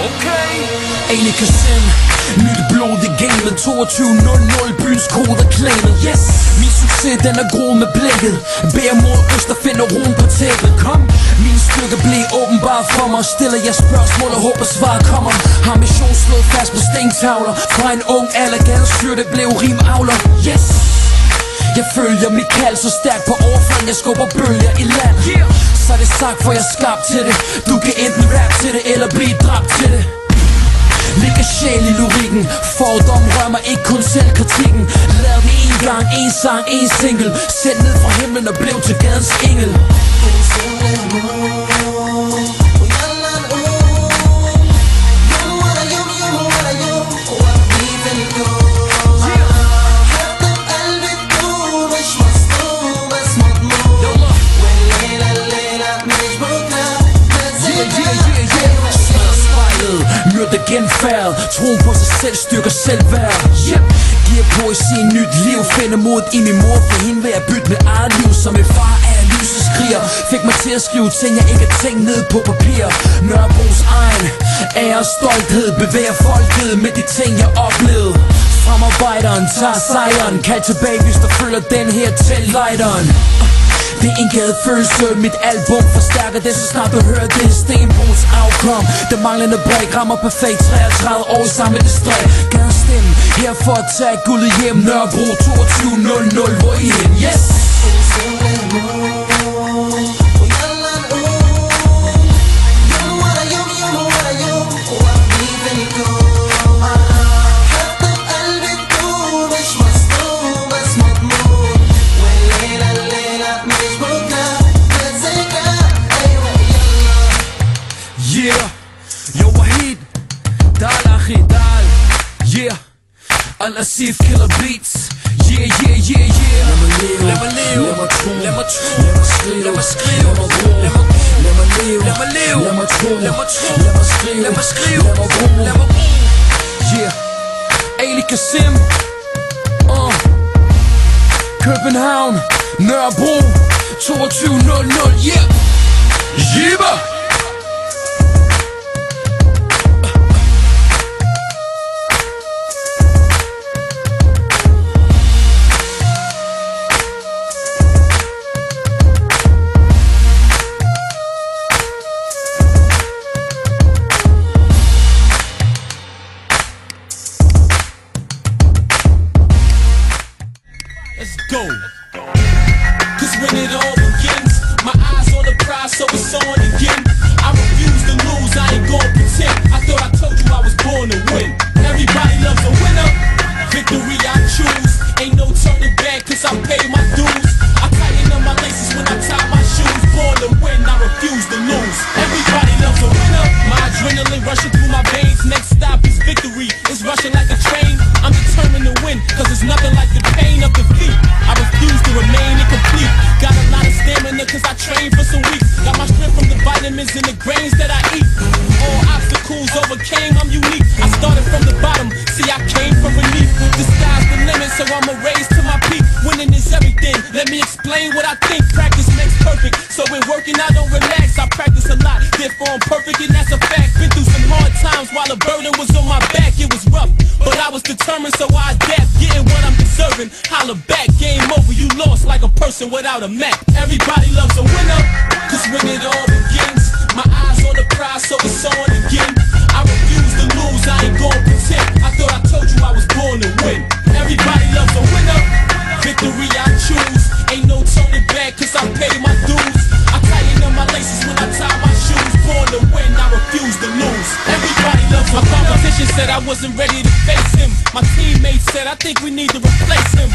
Okay. Ali Kasim, nyt blod i gamet. 22.00, byens kode klanet. Yes. Min succes, den er groet med blikket. Bær mod øst og finder roen på tæppet. Kom. Min styrke blev åbenbar for mig. Stiller jeg spørgsmål og håber svaret kommer. Har mission slået fast på stentavler. Fra en ung alder, gadestyrte blev rimavler. Yes. Jeg følger mit kald så stærkt på overfladen. Jeg skubber bølger i land. Så er det sagt, for jeg er skabt til det. Du kan enten rap til det, eller blive dræbt til det. Ligger sjæl i lyrikken. Fordom rører mig, ikke kun selvkritikken. Lav det en gang, en sang, en single. Sæt ned fra himlen og blev til gadens engel. Genfærd, troen på sig selv styrker selvværd. Giver poesi nyt liv, finder mod i min mor. For hende vil jeg bytte med eget liv. Som en far af lyset skriger. Fik mig til at skrive ting jeg ikke har tænkt ned på papir. Nørrebros egen ære og stolthed. Bevæger folket med de ting jeg oplevede. Fremarbejderen tager sejren. Kald tilbage hvis der følger den her til lighteren. Det er en gadefølelse, mit album forstærker det, så snart du hører det. Stenbroens afkom, det manglende bræk rammer perfekt. 33 år sammen med det stræk. Gadestemme, her for at tage guldet hjem. Nørrebro 22.00, hvor I hen, yes! Al-Asif killer beats. Yeah, yeah, yeah, yeah. Lad mig leve, lad mig tro, lad mig skrive, lad mig ro, lad mig leve, lad mig tro, lad mig skrive, lad mig ro. Yeah. Ali Kasim. København, Nørrebro 22.00, yeah. Jibba. Let's go. Cause when it all begins, my eyes on the prize, so it's on again. I refuse to lose, I ain't gon' pretend. I thought I told you I was born to win. Everybody loves a winner. Victory I choose. Ain't no turning back, cause I pay my dues. I tighten up my laces when I tie my shoes. Born to win, I refuse to lose. Everybody loves a winner. My adrenaline rushing through my veins. Next stop is victory. It's rushing like a train. I'm determined to win, cause it's nothing like the pain of defeat. I refuse to remain incomplete. Got a lot of stamina cause I trained for some weeks. Got my strength from the vitamins and the grains that I eat. All obstacles overcame, I'm unique. I started from the bottom, see I came from beneath. The sky's the limit, so I'ma raise to my peak. Winning is everything, let me explain what I think. Practice makes perfect, so when working I don't relax. I practice a lot, therefore I'm perfect and that's a fact. Been through some hard times while the burden was on my back. It was rough, but I was determined, so I adapt. Getting what I'm deserving, holla back. Game over, you lost like a person without a map. Everybody loves a winner, cause when it all begins, my eyes on the prize, so it's on again. I refuse to lose, I ain't gon' pretend. I thought I told you I was born to win. Everybody loves a winner. Victory I choose. Ain't no turning back, cause I pay my dues. I tighten up my laces when I tie my shoes. Born to win, I refuse to lose. Everybody loves a winner. My competition said I wasn't ready to face him. My teammates said I think we need to replace him.